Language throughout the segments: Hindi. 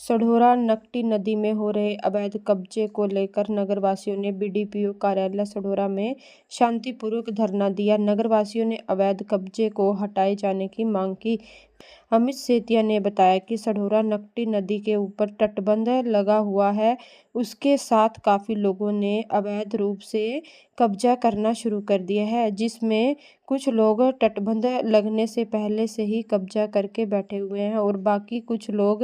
सढौरा नकटी नदी में हो रहे अवैध कब्जे को लेकर नगरवासियों ने बीडीपीओ कार्यालय सढौरा में शांतिपूर्वक धरना दिया। नगरवासियों ने अवैध कब्जे को हटाए जाने की मांग की। अमित सेतिया ने बताया कि सढौरा नकटी नदी के ऊपर तटबंध लगा हुआ है, उसके साथ काफी लोगों ने अवैध रूप से कब्जा करना शुरू कर दिया है, जिसमें कुछ लोग तटबंध लगने से पहले से ही कब्जा करके बैठे हुए हैं और बाकी कुछ लोग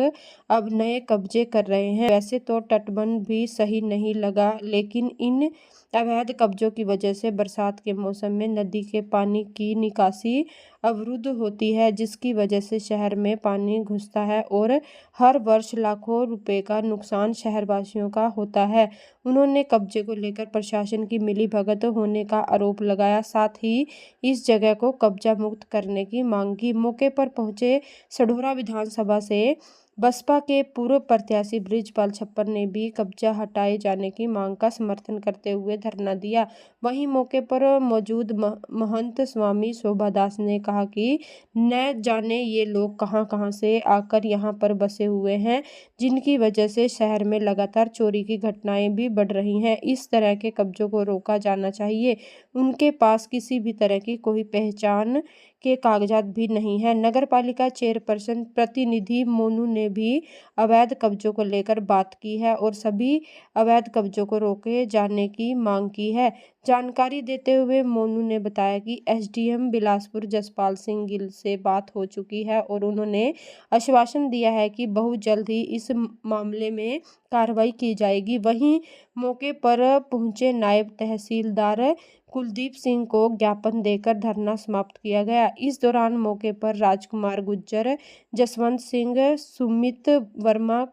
अब नए कब्जे कर रहे हैं। वैसे तो तटबंध भी सही नहीं लगा, लेकिन इन अवैध कब्जों की वजह से बरसात के मौसम में नदी के पानी की निकासी अवरुद्ध होती है, जिसकी वजह से शहर में पानी घुसता है और हर वर्ष लाखों रुपए का नुकसान शहरवासियों का होता है। उन्होंने कब्जे को लेकर प्रशासन की मिलीभगत होने का आरोप लगाया, साथ ही इस जगह को कब्जा मुक्त करने की मांग की। मौके पर पहुंचे सढौरा विधानसभा से बसपा के पूर्व प्रत्याशी बृजपाल छप्पर ने भी कब्जा हटाए जाने की मांग का समर्थन करते हुए धरना दिया। वहीं मौके पर मौजूद महंत स्वामी शोभादास ने कहा कि न जाने ये लोग कहां से आकर यहां पर बसे हुए हैं, जिनकी वजह से शहर में लगातार चोरी की घटनाएं भी बढ़ रही हैं। इस तरह के कब्जों को रोका जाना चाहिए। उनके पास किसी भी तरह की कोई पहचान के कागजात भी नहीं है। नगरपालिका चेयरपर्सन प्रतिनिधि मोनू ने भी अवैध कब्जों को लेकर बात की है और सभी अवैध कब्जों को रोके जाने की मांग की है। जानकारी देते हुए मोनू ने बताया कि एसडीएम बिलासपुर जसपाल सिंह गिल से बात हो चुकी है और उन्होंने आश्वासन दिया है कि बहुत जल्द ही इस मामले में कार्रवाई की जाएगी। वहीं मौके पर पहुंचे नायब तहसीलदार कुलदीप सिंह को ज्ञापन देकर धरना समाप्त किया गया। इस दौरान मौके पर राजकुमार गुज्जर, जसवंत सिंह, सुमित वर्मा,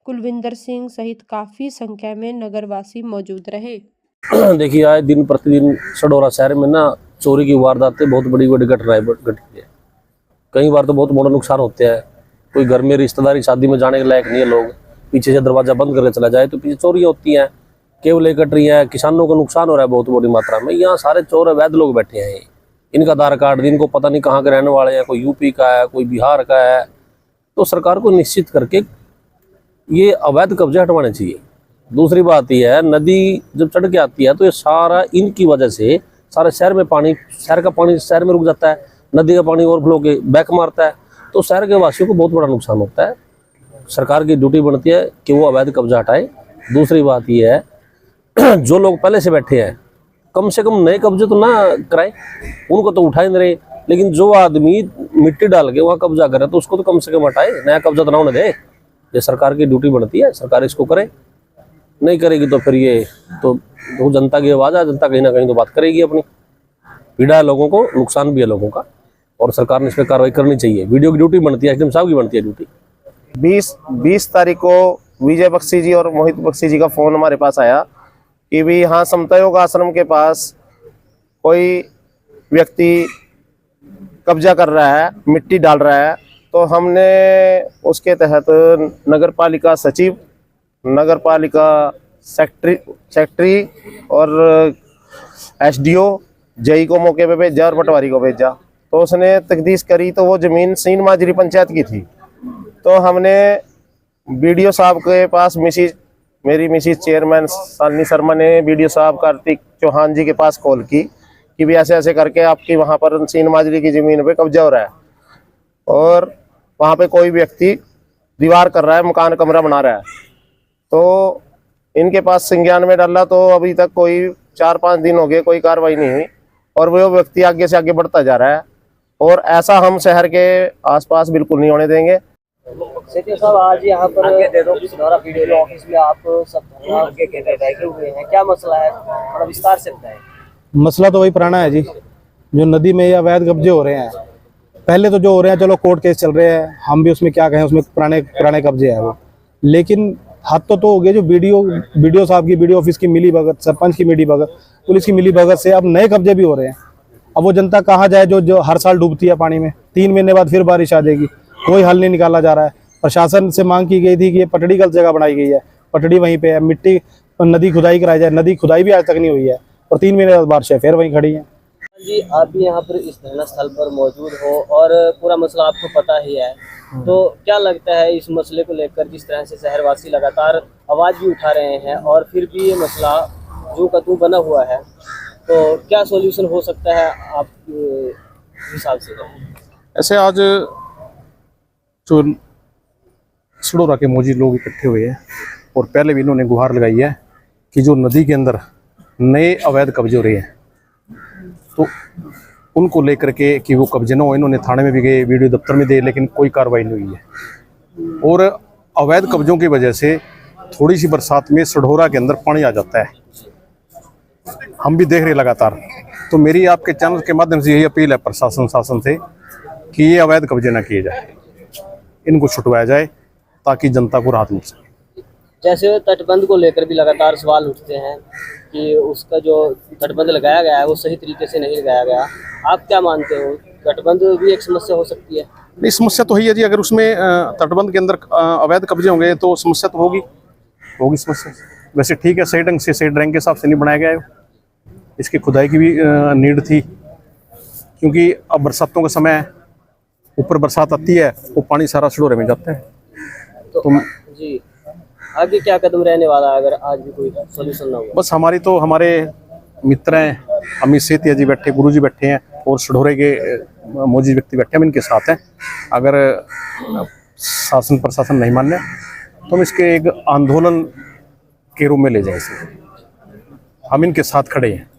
कुलविंदर सिंह सहित काफी संख्या में नगरवासी मौजूद रहे। देखिए, आए दिन प्रतिदिन सढौरा शहर में ना चोरी की वारदातें बहुत बड़ी घटनाएं घटती है। कई बार तो बहुत बड़ा नुकसान होते हैं। कोई घर में रिश्तेदारी शादी में जाने के लायक नहीं है, लोग पीछे से दरवाजा बंद करके चला जाए तो पीछे चोरियां होती हैं, केबलें कट रही हैं, किसानों को नुकसान हो रहा है बहुत बड़ी मात्रा में। यहाँ सारे चोर अवैध लोग बैठे हैं। इनका आधार कार्ड इनको पता नहीं कहाँ के रहने वाले हैं, कोई यूपी का है, कोई बिहार का है। तो सरकार को निश्चित करके ये अवैध कब्जे हटवाने चाहिए। दूसरी बात यह है, नदी जब चढ़ के आती है तो ये सारा इनकी वजह से सारे शहर में पानी, शहर का पानी शहर में रुक जाता है, नदी का पानी ओवरफ्लो के बैक मारता है, तो शहर के वासियों को बहुत बड़ा नुकसान होता है। सरकार की ड्यूटी बनती है कि वो अवैध कब्जा हटाए। दूसरी बात यह है, जो लोग पहले से बैठे हैं कम से कम नए कब्जे तो ना कराए, उनको तो उठाए नहीं रहे, लेकिन जो आदमी मिट्टी डाल के वहाँ कब्जा करे तो उसको तो कम से कम हटाए, नया कब्जा तो ना होने दे। ये सरकार की ड्यूटी बनती है, सरकार इसको करे। नहीं करेगी तो फिर ये तो जनता की आवाज़ है, जनता कहीं ना कहीं तो बात करेगी अपनी। पीड़ा है लोगों को, नुकसान भी है लोगों का, और सरकार ने इस पर कार्रवाई करनी चाहिए। वीडियो की ड्यूटी बनती है, एकदम साहब की बनती है ड्यूटी। 20 तारीख को विजय बख्शी जी और मोहित बख्शी जी का फ़ोन हमारे पास आया कि भी हाँ, समता योग आश्रम के पास कोई व्यक्ति कब्जा कर रहा है, मिट्टी डाल रहा है। तो हमने उसके तहत नगर पालिका सचिव, नगर पालिका सेक्रेटरी और एसडीओ, जेई को मौके पे भेजा और पटवारी को भेजा। तो उसने तफ्तीश करी तो वो ज़मीन सीन माजरी पंचायत की थी। तो हमने बीडीओ साहब के पास मेरी मिसिज चेयरमैन शालिनी शर्मा ने बीडीओ साहब कार्तिक चौहान जी के पास कॉल की कि भी ऐसे ऐसे करके आपकी वहाँ पर सीन माजरी की ज़मीन पे कब्जा हो रहा है और वहाँ पे कोई व्यक्ति दीवार कर रहा है, मकान कमरा बना रहा है। तो इनके पास संज्ञान में डाला तो अभी तक कोई 4-5 दिन हो गए, कोई कार्रवाई नहीं हुई और वो व्यक्ति आगे से आगे बढ़ता जा रहा है। और ऐसा हम शहर के आसपास बिल्कुल नहीं होने देंगे। सेतिया साहब, आज यहाँ पर सढौरा बीडीओ ऑफिस में आप सब बैठे हुए हैं, क्या मसला है, थोड़ा विस्तार से बताएं। मसला तो वही पुराना है जी, जो नदी में ये अवैध कब्जे हो रहे हैं। पहले तो जो हो रहे हैं, चलो कोर्ट केस चल रहे हैं, हम भी उसमें क्या कहें, उसमें पुराने कब्जे हैं वो। लेकिन हद तो हो गया जो बीडीओ साहब की, बीडीओ ऑफिस की मिली भगत, सरपंच की मिली भगत, पुलिस की मिली भगत से अब नए कब्जे भी हो रहे हैं। अब वो जनता कहाँ जाए जो हर साल डूबती है पानी में। 3 महीने बाद फिर बारिश आ जाएगी, कोई हल नहीं निकाला जा रहा है। प्रशासन से मांग की गई थी कि ये पटड़ी गलत जगह बनाई गई है, पटड़ी वहीं पे है, मिट्टी नदी खुदाई कराई जाए, नदी खुदाई भी आज तक नहीं हुई है और 3 महीने बाद बारिश है फिर वहीं खड़ी है। जी, आप भी यहाँ पर इस धरना स्थल पर मौजूद हो और पूरा मसला आपको पता ही है, तो क्या लगता है इस मसले को लेकर, जिस तरह से शहरवासी लगातार आवाज़ भी उठा रहे हैं और फिर भी ये मसला जो का त्यों बना हुआ है, तो क्या सॉल्यूशन हो सकता है आप हिसाब से? ऐसे आज जो सडोरा के मौजूद लोग इकट्ठे हुए हैं और पहले भी इन्होंने गुहार लगाई है कि जो नदी के अंदर नए अवैध कब्जे हो रहे हैं तो उनको लेकर के कि वो कब्जे ना हो। इन्होंने थाने में भी गए, वीडियो दफ्तर में दे, लेकिन कोई कार्रवाई नहीं हुई है। और अवैध कब्जों की वजह से थोड़ी सी बरसात में सडोरा के अंदर पानी आ जाता है, हम भी देख रहे लगातार। तो मेरी आपके चैनल के माध्यम से यही अपील है प्रशासन शासन से कि ये अवैध कब्जे ना किए जाए, इनको छुटवाया जाए ताकि जनता को राहत मिल सके। जैसे तटबंध को लेकर भी लगातार सवाल उठते हैं कि उसका जो तटबंध लगाया गया है वो सही तरीके से नहीं लगाया गया, आप क्या मानते हो? तटबंध भी एक समस्या हो सकती है? नहीं, समस्या तो है जी। अगर उसमें तटबंध के अंदर अवैध कब्जे होंगे तो समस्या तो होगी समस्या। वैसे ठीक है, सही ढंग से सही ड्राइंग के हिसाब से नहीं बनाया गया है। इसकी खुदाई की भी नीड थी, क्योंकि अब बरसातों का समय है, ऊपर बरसात आती है वो पानी सारा सडोरे में जाता है। तो जी, आगे क्या कदम रहने वाला है अगर आज भी कोई सोल्यूशन ना हुआ? बस हमारे मित्र हैं, अमित सेतिया जी बैठे, गुरु जी बैठे हैं और सडोरे के मौजूद व्यक्ति बैठे हैं, हम इनके साथ हैं। अगर शासन प्रशासन नहीं माने तो हम इसके एक आंदोलन के रूप में ले जाए इसे, हम इनके साथ खड़े हैं।